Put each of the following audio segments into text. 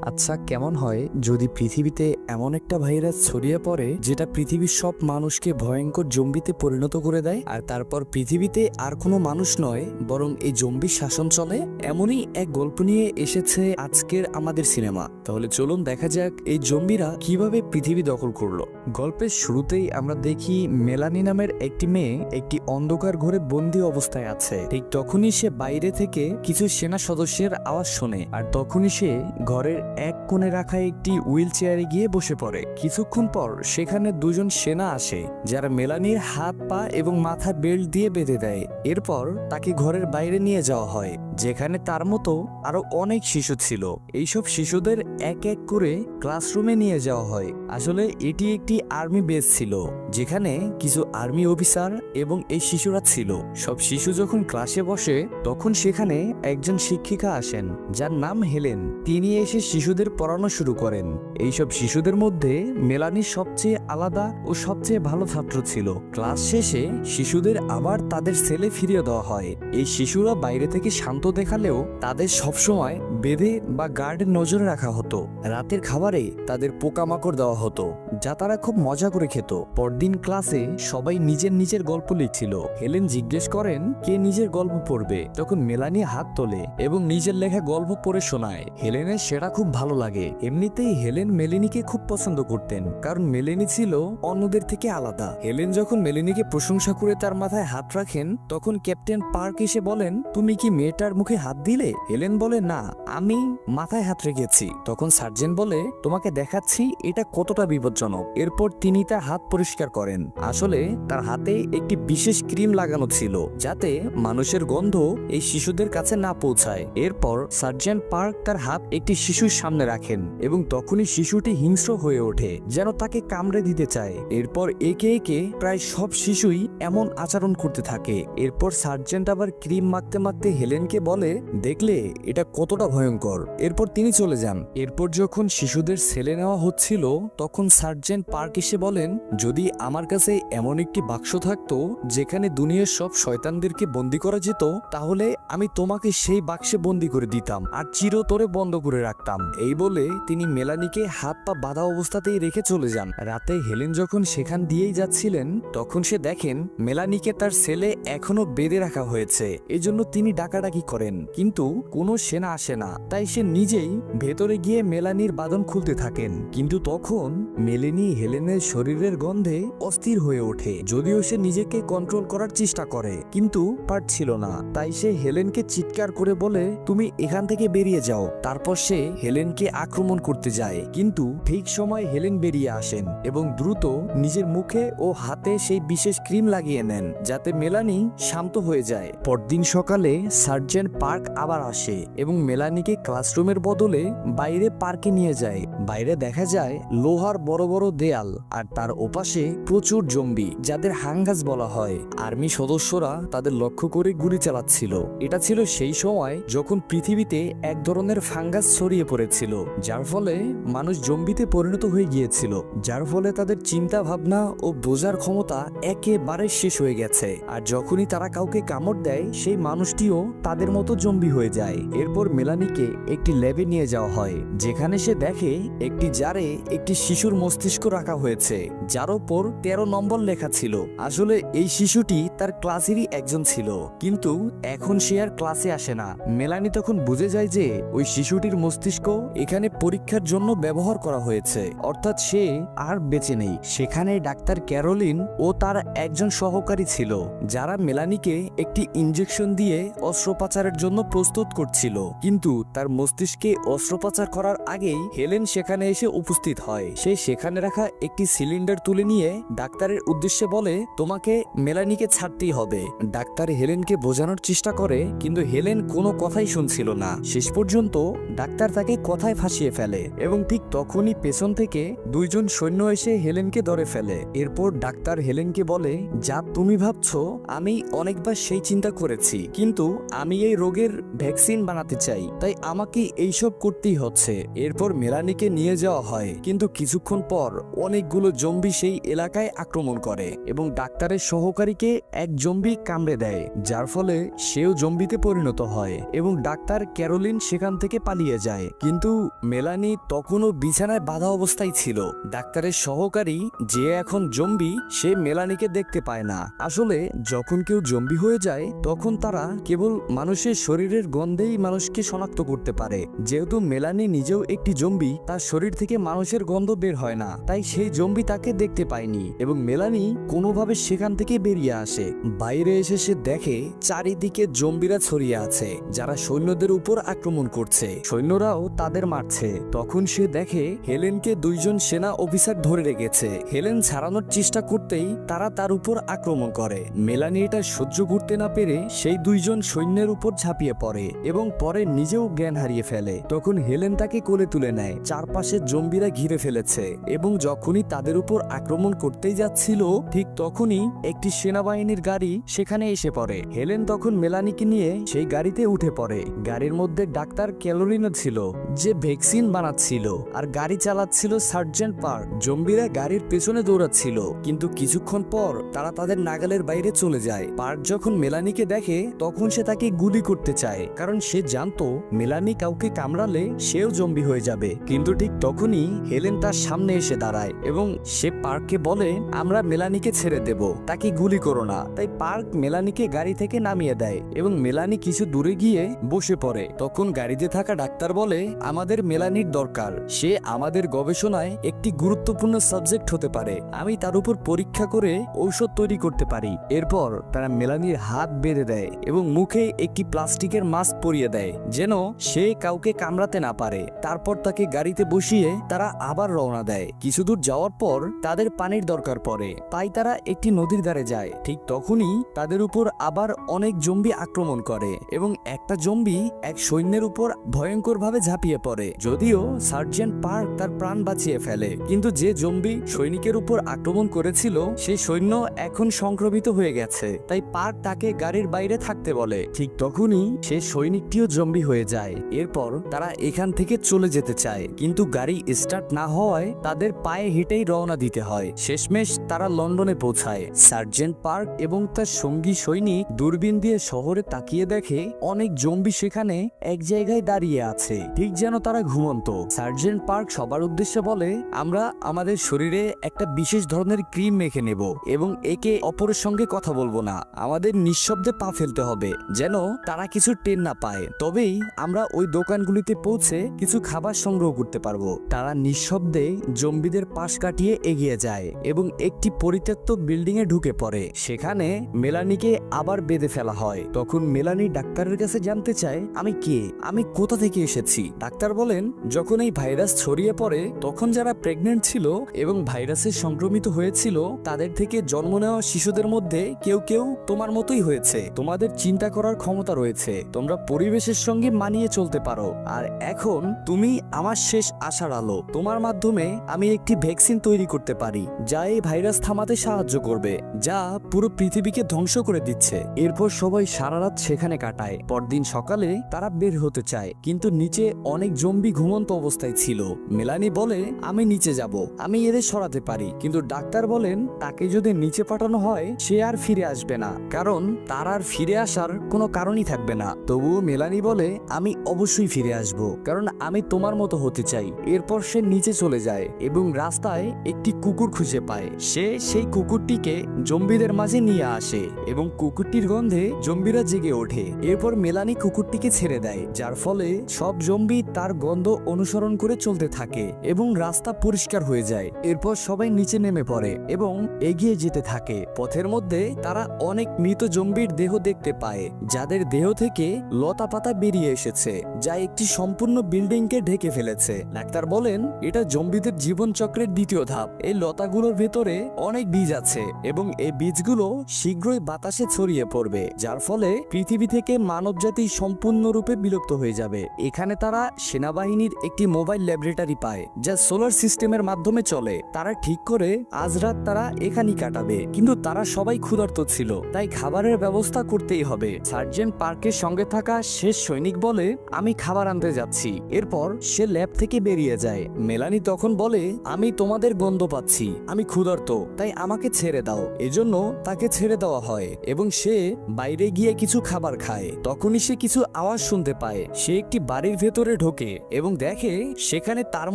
আচ্ছা, কেমন হয় যদি পৃথিবীতে এমন একটা ভাইরাস ছড়িয়ে পড়ে যেটা পৃথিবীর সব মানুষকে ভয়ঙ্কর জম্বিতে পরিণত করে দেয়, আর তারপর পৃথিবীতে আর কোনো মানুষ নয় বরং এই জম্বির শাসন চলে। এমনই এক গল্প নিয়ে এসেছে আজকের আমাদের সিনেমা। তাহলে চলুন দেখা যাক এই জম্বিরা কিভাবে পৃথিবী দখল করলো। গল্পের শুরুতেই আমরা দেখি মেলানি নামের একটি মেয়ে একটি অন্ধকার ঘরে বন্দী অবস্থায় আছে। ঠিক তখনই সে বাইরে থেকে কিছু সেনা সদস্যের আওয়াজ শোনে, আর তখনই সে ঘরের এক কোণে রাখা একটি হুইল চেয়ারে গিয়ে বসে পড়ে। কিছুক্ষণ পর সেখানে দুজন সেনা আসে যারা মেলানির হাত পা এবং মাথা বেল্ট দিয়ে বেঁধে দেয়। এরপর তাকে ঘরের বাইরে নিয়ে যাওয়া হয়, যেখানে তার মতো আরো অনেক শিশু ছিল। এইসব শিশুদের এক এক করে ক্লাসরুমে নিয়ে যাওয়া হয়। আসলে এটি একটি আর্মি বেস ছিল, যেখানে কিছু আর্মি অফিসার এবং এই শিশুরা ছিল। সব শিশু যখন ক্লাসে বসে তখন সেখানে একজন শিক্ষিকা আসেন যার নাম হেলেন। তিনি এসে শিশুদের পড়ানো শুরু করেন। এইসব শিশুদের মধ্যে মেলানি সবচেয়ে আলাদা ও সবচেয়ে ভালো ছাত্র ছিল। ক্লাস শেষে শিশুদের আবার তাদের সেলে ফিরিয়ে দেওয়া হয়। এই শিশুরা বাইরে থেকে শান্ত দেখালেও তাদের সবসময় বেঁধে বা গার্ডের নজরে রাখা হতো। রাতের খাবারে তাদের পোকামাকড় দেওয়া হতো, যা তারা খুব মজা করে খেত। পরদিন ক্লাসে সবাই নিজের নিজের গল্প লিখছিল। হেলেন জিজ্ঞেস করেন কে নিজের গল্প পড়বে। তখন মেলানি হাত তোলে এবং নিজের লেখা গল্প পড়ে শোনায়। হেলেনের সেটা খুব ভালো লাগে। এমনিতেই হেলেন মেলেনিকে খুব পছন্দ করতেন, কারণ মেলেনি ছিল অন্যদের থেকে আলাদা। হেলেন যখন মেলেনিকে প্রশংসা করে তার মাথায় হাত রাখেন, তখন ক্যাপ্টেন পার্ক এসে বলেন, তুমি কি মেয়েটার মুখে হাত দিলে? হেলেন বলে, না, আমি মাথায় হাত রেখেছি। তখন সার্জেন্ট বলে, তোমাকে দেখাচ্ছি এটা কতটা বিপজ্জনক। এরপর তিনি তার হাত পরিষ্কার করেন। আসলে তার হাতে একটি বিশেষ ক্রিম লাগানো ছিল, যাতে মানুষের গন্ধ এই শিশুদের কাছে না পৌঁছায়। এরপর সার্জেন্ট পার্ক তার হাত একটি শিশুর সামনে রাখেন এবং তখনই শিশুটি হিংস্র হয়ে ওঠে, যেন তাকে কামড়ে দিতে চায়। এরপর একে একে প্রায় সব শিশুই এমন আচরণ করতে থাকে। এরপর সার্জেন্ট আবার ক্রিম মাখতে মাখতে হেলেনকে বলে, দেখলে এটা কতটা ভয়ঙ্কর। এরপর তিনি চলে যান। এরপর যখন শিশুদের সেলে নেওয়া হচ্ছিল, তখন সার্জেন্ট পার্ক এসে বলেন, যদি আমার কাছে এমন একটি বাক্স থাকতো যেখানে দুনিয়ার সব শয়তানদেরকে বন্দী করা যেত, তাহলে আমি তোমাকে সেই বাক্সে বন্দী করে দিতাম আর চিরতরে বন্ধ করে রাখতাম। এই বলে তিনি মেলানিকে হাত পা বাঁধা অবস্থাতেই রেখে চলে যান। রাতে হেলেন যখন সেখান দিয়েই যাচ্ছিলেন, তখন সে দেখেন মেলানিকে তার সেলে এখনো বেঁধে রাখা হয়েছে। এজন্য তিনি ডাকাডাকি করেন, কিন্তু কোনো সেনা আসে না। তাই সে নিজেই ভেতরে গিয়ে মেলানির বাঁধন খুলতে থাকেন। কিন্তু তখন মেলেনি হেলেনের শরীরের গন্ধে অস্থির হয়ে ওঠে। যদিও সে নিজেকে কন্ট্রোল করার চেষ্টা করে, কিন্তু পারছিল না। তাই সে হেলেনকে চিৎকার করে বলে, তুমি এখান থেকে বেরিয়ে যাও। তারপর সে হেলেনকে আক্রমণ করতে যায়, কিন্তু ঠিক সময় হেলেন বেরিয়ে আসেন এবং দ্রুত নিজের মুখে ও হাতে সেই বিশেষ ক্রিম লাগিয়ে নেন, যাতে মেলানি শান্ত হয়ে যায়। পরদিন সকালে সার্জেন্ট পার্ক আবার আসে এবং মেলানিকে ক্লাসরুমের বদলে বাইরে পার্কে নিয়ে যায়। বাইরে দেখা যায় লোহার বড় বড় দেয়াল, আর তার ওপাশে প্রচুর জম্বি, যাদের হাঙ্গাস বলা হয়। আর্মি সদস্যরা তাদের লক্ষ্য করে গুলি চালাচ্ছিল। এটা ছিল সেই সময় যখন পৃথিবীতে এক ধরনের ফাঙ্গাস ছড়িয়ে পড়েছিল, যার ফলে মানুষ জম্বিতে পরিণত হয়ে গিয়েছিল, যার ফলে তাদের চিন্তা ভাবনা ও বোঝার ক্ষমতা একেবারে শেষ হয়ে গেছে। আর যখনই তারা কাউকে কামড় দেয়, সেই মানুষটিও তাদের মতো জম্বি হয়ে যায়। এরপর মেলানিকে একটি ল্যাবে নিয়ে যাওয়া হয়, যেখানে সে দেখে একটি জারে একটি শিশুর মস্তিষ্ক রাখা হয়েছে, যার ওপর 13 নম্বর লেখা ছিল। আসলে এই শিশুটি তার ক্লাসেরই একজন ছিল, কিন্তু এখন সে আর ক্লাসে আসে না। মেলানি তখন বুঝে যায় যে ওই শিশুটির মস্তিষ্ক এখানে পরীক্ষার জন্য ব্যবহার করা হয়েছে, অর্থাৎ সে আর বেঁচে নেই। সেখানে ডাক্তার ক্যারোলিন ও তার একজন সহকারী ছিল, যারা মেলানিকে একটি ইনজেকশন দিয়ে অস্ত্রোপচারের জন্য প্রস্তুত করছিল। কিন্তু তার মস্তিষ্কে অস্ত্রোপচার করার আগেই হেলেন সেখানে এসে উপস্থিত হয়। সে সেখানে রাখা একটি সিলিন্ডার তুলে নিয়ে ডাক্তারের উদ্দেশ্যে বলে, তোমাকে মেলানিকে ছাড়তেই হবে। ডাক্তার হেলেনকে বোঝানোর চেষ্টা করে, কিন্তু হেলেন কোনো কথাই শুনছিল না। শেষ পর্যন্ত ডাক্তার তাকে কথায় ফাঁসিয়ে ফেলে এবং ঠিক তখনই পেছন থেকে দুইজন সৈন্য এসে হেলেনকে ধরে ফেলে। এরপর ডাক্তার হেলেনকে বলে, যা তুমি ভাবছো আমি অনেকবার সেই চিন্তা করেছি, কিন্তু আমি এই রোগের ভ্যাকসিন বানাতে চাই, তাই আমাকে এইসব করতেই হচ্ছে। এরপর মেলানিকে নিয়ে যাওয়া হয়, কিন্তু কিছুক্ষণ পর অনেকগুলো জম্বি সেই এলাকায় আক্রমণ করে এবং ডাক্তারের সহকারীকে এক জম্বি কামড়ে দেয়, যার ফলে সেও জম্বিতে পরিণত হয় এবং ডাক্তার ক্যারোলিন সেখান থেকে পালিয়ে যায়। কিন্তু মেলানি তখনও বিছানায় বাঁধা অবস্থায় ছিল। ডাক্তারের সহকারী যে এখন জম্বি, সে মেলানিকে দেখতে পায় না। আসলে যখন কেউ জম্বি হয়ে যায় তখন তারা কেবল মানুষের শরীরের গন্ধেই মানুষকে শনাক্ত করতে পারে। যেহেতু মেলানি নিজেও একটি জম্বি, তার শরীর থেকে মানুষের গন্ধ বের হয় না, তাই সেই জম্বি তাকে দেখতে পায়নি এবং মেলানি কোনোভাবে সেখান থেকে বেরিয়ে আসে। বাইরে এসে সে দেখে চারিদিকে জম্বিরা ছড়িয়ে আছে, যারা সৈন্যদের উপর আক্রমণ করছে। সৈন্যরাও তাদের মারছে। তখন সে দেখে হেলেনকে দুইজন সেনা অফিসার ধরে রেখেছে। হেলেন ছাড়ানোর চেষ্টা করতেই তারা তার উপর আক্রমণ করে। মেলানি এটা সহ্য করতে না পেরে সেই দুইজন সৈন্যের উপর ঝাঁপিয়ে পড়ে এবং পরে নিজেও জ্ঞান হারিয়ে ফেলে। তখন হেলেন তাকে কোলে তুলে নেয়। চারপাশে জম্বিরা ঘিরে ফেলেছে এবং যখনই তাদের উপর আক্রমণ করতেই যাচ্ছিল, ঠিক তখনই একটি সেনাবাহিনীর গাড়ি সেখানে এসে পড়ে। হেলেন তখন মেলানিকে নিয়ে সেই গাড়িতে উঠে পড়ে। গাড়ির মধ্যে ডাক্তার ক্যালোরিনও ছিল, যে ভ্যাকসিন বানাচ্ছিল, আর গাড়ি চালাচ্ছিল সার্জেন্ট পার্ক। জম্বিরা গাড়ির পেছনে দৌড়াচ্ছিল, কিন্তু কিছুক্ষণ পর তারা তাদের নাগালের বাইরে চলে যায়। পার্ক যখন মেলানিকে দেখে তখন সে তাকে গুলি করতে চায়, কারণ সে জানতো মেলানি কাউকে কামড়ালে সেও জম্বি হয়ে যাবে। কিন্তু ঠিক তখনই হেলেন তার সামনে এসে দাঁড়ায় এবং সে পার্ককে বলে, আমরা মেলানিকে ছেড়ে দেব, তাকে গুলি করো না। তাই পার্ক মেলানিকে গাড়ি থেকে নামিয়ে দেয় এবং মেলানি কিছু দূরে গিয়ে বসে পড়ে। তখন গাড়িতে থাকা ডাক্তার বলে, আমাদের মেলানির দরকার, সে আমাদের গবেষণায় একটি গুরুত্বপূর্ণ সাবজেক্ট হতে পারে, আমি তার উপর পরীক্ষা করে ঔষধ তৈরি করতে পারি। এরপর তারা মেলানির হাত বেঁধে দেয় এবং মুখে একটি প্লাস্টিকের মাস্ক পরিয়ে দেয়, যেন সে কাউকে কামড়াতে না পারে। তারপর তাকে গাড়িতে বসিয়ে তারা আবার রওনা দেয়। কিছু দূর যাওয়ার পর তাদের পানির দরকার পড়ে, তাই তারা একটি নদীর ধারে যায়। ঠিক তখনই তাদের উপর আবার অনেক জম্বি আক্রমণ করে এবং একটা জম্বি এক সৈন্যের উপর ভয়ঙ্করভাবে ঝাঁপিয়ে পড়ে। যদিও সার্জেন্ট পার্ক তার প্রাণ বাঁচিয়ে ফেলে, কিন্তু যে জম্বি সৈনিকের উপর আক্রমণ করেছিল সেই সৈন্য এখন সংক্রমিত হয়ে গেছে। তাই পার্ক তাকে গাড়ির বাইরে থাকতে বলে। ঠিক তখনই সে সৈনিকটিও জম্বি হয়ে যায়। এরপর তারা এখান থেকে চলে যেতে চায়, কিন্তু গাড়ি স্টার্ট না হওয়ায় তাদের পায়ে হেঁটেই রওনা দিতে হয়। শেষমেশ তারা লন্ডনে পৌঁছায়। সার্জেন্ট পার্ক এবং তার সঙ্গী সৈনিক দূরবীন দিয়ে শহরে তাকিয়ে দেখে অনেক জম্বি সেখানে এক জায়গায় দাঁড়িয়ে আছে, ঠিক যেন তারা ঘুমন্ত। সার্জেন্ট পার্ক সবার উদ্দেশ্যে বলে, আমরা আমাদের শরীরে একটা বিশেষ ধরনের ক্রিম মেখে নেব এবং একে অপরের সঙ্গে কথা বলবো না। আমাদের নিঃশব্দে পা ফেলতে হবে, যেন তারা কিছু টের না পায়। তবেই আমরা ওই দোকানগুলিতে পৌঁছে কিছু খাবার সংগ্রহ করতে পারবো। তারা নিঃশব্দে জম্বিদের পাশ কাটিয়ে এগিয়ে যায় এবং একটি পরিত্যক্ত বিল্ডিং এ ঢুকে পড়ে। সেখানে মেলানিকে আবার বেঁধে ফেলা হয়। তখন মেলানি ডাক্তারের কাছে জানতে চায়, আমি কে, আমি কোথা থেকে এসেছি। ডাক্তার বলেন, যখন এই ভাইরাস ছড়িয়ে পড়ে তখন যারা প্রেগনেন্ট ছিল এবং ভাইরাসে সংক্রমিত হয়েছিল, তাদের থেকে জন্ম নেওয়া শিশুদের মধ্যে কেউ কেউ তোমার মতোই হয়েছে। তোমাদের চিন্তা করার ক্ষমতা রয়েছে, তোমরা পরিবেশের সঙ্গে মানিয়ে চলতে পারো। আর এখন তুমি আমার শেষ আশার আলো। তোমার মাধ্যমে আমি একটি ভ্যাকসিন তৈরি করতে পারি, যা এই ভাইরাস থামাতে সাহায্য করবে, যা পুরো পৃথিবীকে ধ্বংস করে দিচ্ছে। এরপর সবাই সারা রাত সেখানে কাটায়। পরদিন সকালে তারা বের হতে চায়, কিন্তু নিচে অনেক জম্বি ঘুমন্ত অবস্থায় ছিল। মেলানি বলে, আমি নিচে যাব, আমি এদের সরাতে পারি। কিন্তু ডাক্তার বলেন, তাকে যদি নিচে পাঠানো হয় সে আর ফিরে আসবে না, কারণ তার আর ফিরে আসার কোনো কারণই থাকবে না। তবুও মেলানি বলে, আমি অবশ্যই ফিরে আসব, কারণ আমি তোমার মতো হতে চাই। এরপর সে নিচে চলে যায় এবং রাস্তায় একটি কুকুর খুঁজে পায়। সে সেই কুকুরটিকে জম্বিদের মাঝে নিয়ে আসে এবং কুকুরটির গন্ধে জম্বিরা জেগে ওঠে। এরপর মেলানি কুকুরটিকে ছেড়ে দেয়, যার ফলে সব জম্বি তার গন্ধ অনুসরণ করে চলতে থাকে এবং রাস্তা পরিষ্কার হয়ে যায়। এরপর সবাই নিচে নেমে পড়ে এবং এগিয়ে যেতে থাকে। পথের মধ্যে তারা অনেক মৃত জম্বির দেহ দেখতে পায়, যাদের দেহ থেকে লতা পাতা বেরিয়ে এসেছে, যা একটি সম্পূর্ণ বিল্ডিংকে ঢেকে ফেলেছে। ডাক্তার বলেন, এটা জম্বিদের জীবন চক্রের দ্বিতীয় ধাপ। এই লতাগুলোর ভেতরে অনেক বীজ আছে এবং এই বীজগুলো শীঘ্রই বাতাসে ছড়িয়ে পড়বে, যার ফলে পৃথিবী থেকে মানবজাতি সম্পূর্ণরূপে বিলুপ্ত হয়ে যাবে। এখানে তারা সেনাবাহিনীর একটি মোবাইল ল্যাবরেটরি পায়, যা সোলার সিস্টেমের মাধ্যমে চলে। তারা ঠিক করে আজ রাত তারা এখানেই কাটাবে, কিন্তু তারা সবাই ক্ষুধার্ত ছিল, তাই খাবারের ব্যবস্থা করতেই হবে। সার্জেন্ট পার্কের সঙ্গে থাকা শেষ সৈনিক বলে, আমি খাবার আনতে যাচ্ছি। এরপর সে ল্যাব থেকে বেরিয়ে যায়। মেলানি তখন বলে, আমি তোমাদের গন্ধ পাচ্ছি, আমি ক্ষুধার্ত, তাই আমাকে ছেড়ে দাও। এজন্য তাকে ছেড়ে দেওয়া হয় এবং সে বাইরে গিয়ে কিছু খাবার খায়। তখনই সে কিছু আওয়াজ শুনতে পায়। সে একটি বাড়ির ভেতরে ঢোকে এবং দেখে সেখানে তার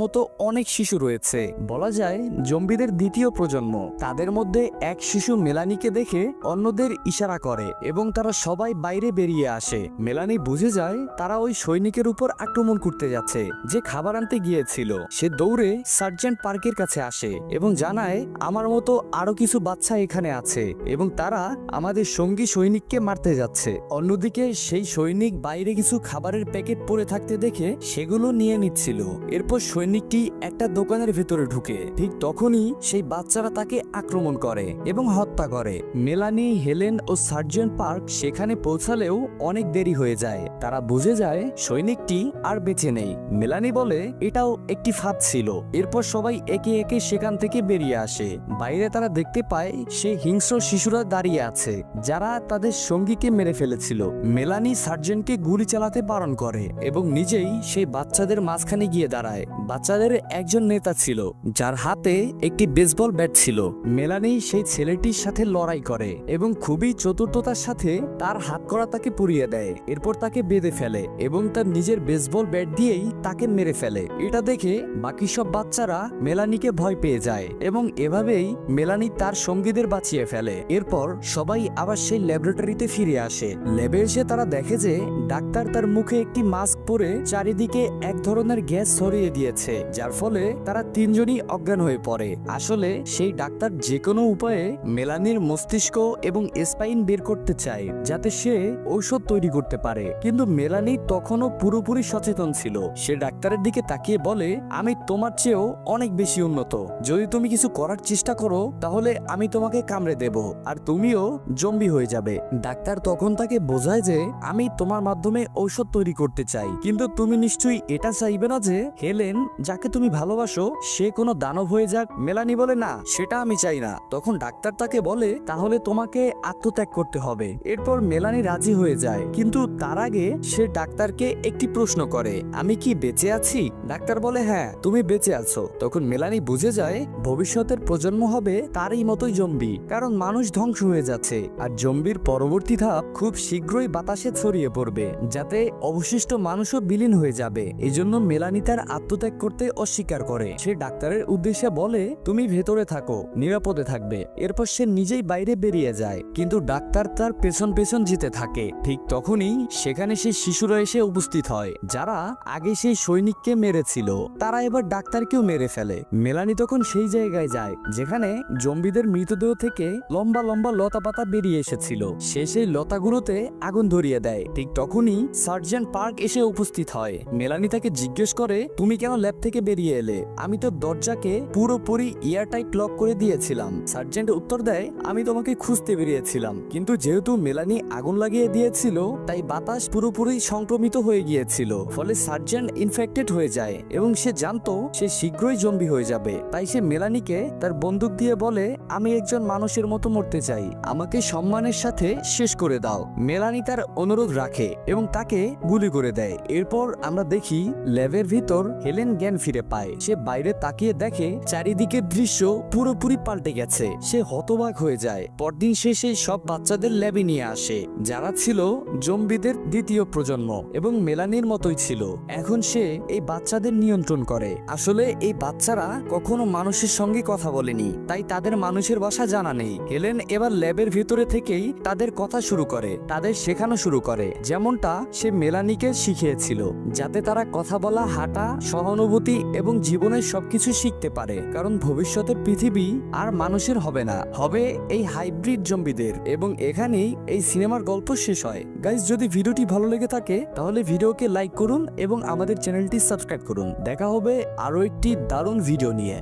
মতো অনেক শিশু রয়েছে। বলা যায় জম্বিদের দ্বিতীয় প্রজন্ম। তাদের মধ্যে এক শিশু মেলানিকে দেখে অন্যদের ইশারা করে এবং তারা সবাই বাইরে বেরিয়ে আসে। মেলানি বুঝে যায় তারা ওই সৈনিকের উপর আক্রমণ করতে যাচ্ছে যে খাবার আনতে গিয়েছিল। সে দৌড়ে সার্জেন্ট পার্কের কাছে আসে এবং জানায় আমার মতো আরো কিছু বাচ্চা এখানে আছে এবং তারা আমাদের সঙ্গী সৈনিককে মারতে যাচ্ছে। অন্যদিকে সেই সৈনিক বাইরে কিছু খাবারের প্যাকেট পড়ে থাকতে দেখে সেগুলো নিয়ে নিচ্ছিল। এরপর সৈনিকটি একটা দোকানের ভেতরে ঢুকে। ঠিক তখনই সেই বাচ্চারা তাকে আক্রমণ করে এবং হত্যা করে। মেলানি, হেলেন ও সার্জেন্ট পার্ক সেখানে পৌঁছালেও অনেক দেরি হয়ে যায়। তারা বুঝে যায় সৈনিকটি আর বেঁচে নেই। মেলানি বলে এটাও একটি ফাঁদ ছিল। এরপর সবাই একে একে সেখান থেকে বেরিয়ে আসে। বাইরে তারা দেখতে পায় সে হিংস্র শিশুরা দাঁড়িয়ে আছে যারা তাদের সঙ্গীকে মেরে ফেলেছিল। মেলানি সার্জেন্টকে গুলি চালাতে বারণ করে এবং নিজেই সেই বাচ্চাদের মাঝখানে গিয়ে দাঁড়ায়। বাচ্চাদের একজন নেতা ছিল যার হাতে একটি বেসবল ব্যাট ছিল। মেলানি সেই ছেলেটির সাথে লড়াই করে এবং খুবই চতুরতার সাথে তার হাত করা তাকে পুড়িয়ে দেয়। এরপর তাকে বেঁধে ফেলে এবং তার নিজের বেসবল ব্যাট দিয়েই তাকে মেরে ফেলে। এটা দেখে বাকি সব বাচ্চারা মেলানিকে ভয় পেয়ে যায় এবং এভাবেই মেলানি তার সঙ্গীদের বাঁচিয়ে ফেলে। এরপর সবাই আবার সেই ল্যাবরেটরিতে ফিরে আসে। ল্যাবে এসে তারা দেখে যে ডাক্তার তার মুখে একটি মাস্ক পরে চারিদিকে এক ধরনের গ্যাস ছড়িয়ে দিয়েছে, যার ফলে তারা তিনজনই অজ্ঞান হয়ে পড়ে। আসলে সেই ডাক্তার যে কোনো উপায়ে মেলানির মস্তিষ্ক এবং স্পাইন বের করতে চায় যাতে সে ঔষধ তৈরি করতে পারে, কিন্তু মেলানি তখনও পুরোপুরি সচেতন ছিল। সে ডাক্তারের দিকে তাকিয়ে বলে আমি তোমার চেয়েও অনেক বেশি উন্নত। যদি তুমি কিছু করার চেষ্টা করো তাহলে আমি তোমাকে কামড়ে দেব আর তুমিও জম্বি হয়ে যাবে। ডাক্তার তখন তাকে বোঝায় যে আমি তোমার মাধ্যমে ঔষধ তৈরি করতে চাই, কিন্তু তুমি নিশ্চয়ই এটা চাইবে না যে হেলেন যাকে তুমি ভালোবাসো সে কোনো দানব হয়ে যাক। মেলানি বলে না, সেটা আমি চাই না। তখন ডাক্তার তাকে বলে তাহলে তোমাকে আত্মত্যাগ করতে হবে। এরপর মেলানি রাজি হয়ে যায়, কিন্তু তার আগে সে ডাক্তারকে একটি প্রশ্ন করে আমি কি বেঁচে আছি? ডাক্তার বলে হ্যাঁ তুমি বেঁচে আছো। তখন মেলানি বুঝে যায় ভবিষ্যতের প্রজন্ম হবে তারই মতোই জম্বি, কারণ মানুষ ধ্বংস হয়ে যাচ্ছে আর জম্বির পরবর্তী ধাপ খুব শীঘ্রই বাতাসে ছড়িয়ে পড়বে, যাতে অবশিষ্ট মানুষও বিলীন হয়ে যাবে। এজন্য মেলানি তার আত্মত্যাগ করতে অস্বীকার করে। সে ডাক্তারের উদ্দেশ্যে বলে তুমি ভেতরে থাকো, নিরাপদে থাকবে। এরপর সে নিজেই বাইরে বেরিয়ে যায়, কিন্তু ডাক্তার তার পেছন পেছন যেতে থাকে। ঠিক তখনই সেখানে সেই শিশুরা এসে উপস্থিত হয় যারা আগে সেই সৈনিককে মেরেছিল। তারা এবার ডাক্তারকেও মেরে ফেলে। মেলানি তখন সেই জায়গায় যায় যেখানে জম্বিদের মৃতদেহ থেকে লম্বা লম্বা লতা পাতা বেরিয়ে এসেছিল। সে সেই লতাগুলোতে আগুন ধরিয়ে দেয়। ঠিক তখনই সার্জেন্ট পার্ক এসে উপস্থিত হয়। মেলানি তাকে জিজ্ঞেস করে তুমি কেন ল্যাব থেকে বেরিয়ে এলে? আমি তো দরজাকে পুরোপুরি এয়ারটাইট লক করে দিয়েছিলাম। সার্জেন্ট উত্তর দেয় আমি তোমাকে খুঁজতে বেরিয়েছিলাম, কিন্তু যেহেতু মেলানি আগুন লাগিয়ে দিয়েছিল তাই বাতাস পুরোপুরি সংক্রমিত হয়ে গিয়েছিল, ফলে সার্জেন্ট ইনফেক্টেড হয়ে যায় এবং সে জানতো সে শীঘ্রই জম্বি হয়ে যাবে। তাই সে মেলানিকে তার বন্দুক দিয়ে বলে আমি একজন মানুষের মতো মরতে চাই, আমাকে সম্মানের সাথে শেষ করে দাও। মেলানি তার অনুরোধ রাখে এবং তাকে গুলি করে দেয়। এরপর আমরা দেখি ল্যাবের ভিতর হেলেন জ্ঞান ফিরে পায়। সে বাইরে তাকিয়ে দেখে চারিদিকের দৃশ্য পুরোপুরি পাল্টে গেছে। সে হতবাক হয়ে যায়। পরদিন সে সেই সব বাচ্চাদের ল্যাবে নিয়ে আসে যারা ছিল জম্বিদের দ্বিতীয় প্রজন্ম এবং মেলানির মতোই ছিল। এখন সে এই বাচ্চাদের নিয়ন্ত্রণ করে। আসলে এই বাচ্চারা কখনো মানুষের সঙ্গে কথা বলেনি, তাই তাদের মানুষের ভাষা জানা নেই। হেলেন এবার ল্যাবের ভিতরে থেকেই তাদের কথা শুরু করে, তাদের শেখানো শুরু করে, যেমনটা সে মেলানিকে শিখিয়েছিল, যাতে তারা কথা বলা, হাঁটা, সহানুভূতি এবং জীবনের সবকিছু শিখতে পারে। কারণ ভবিষ্যতে পৃথিবী আর মানুষের হবে না, হবে এই হাইব্রিড জম্বিদের। এবং এখানেই এই সিনেমার গল্প শেষ হয়। গাইস, যদি ভিডিওটি ভালো লেগে থাকে তাহলে ভিডিওকে লাইক করুন এবং আমাদের চ্যানেলটি সাবস্ক্রাইব করুন। দেখা হবে আরো একটি দারুণ ভিডিও নিয়ে।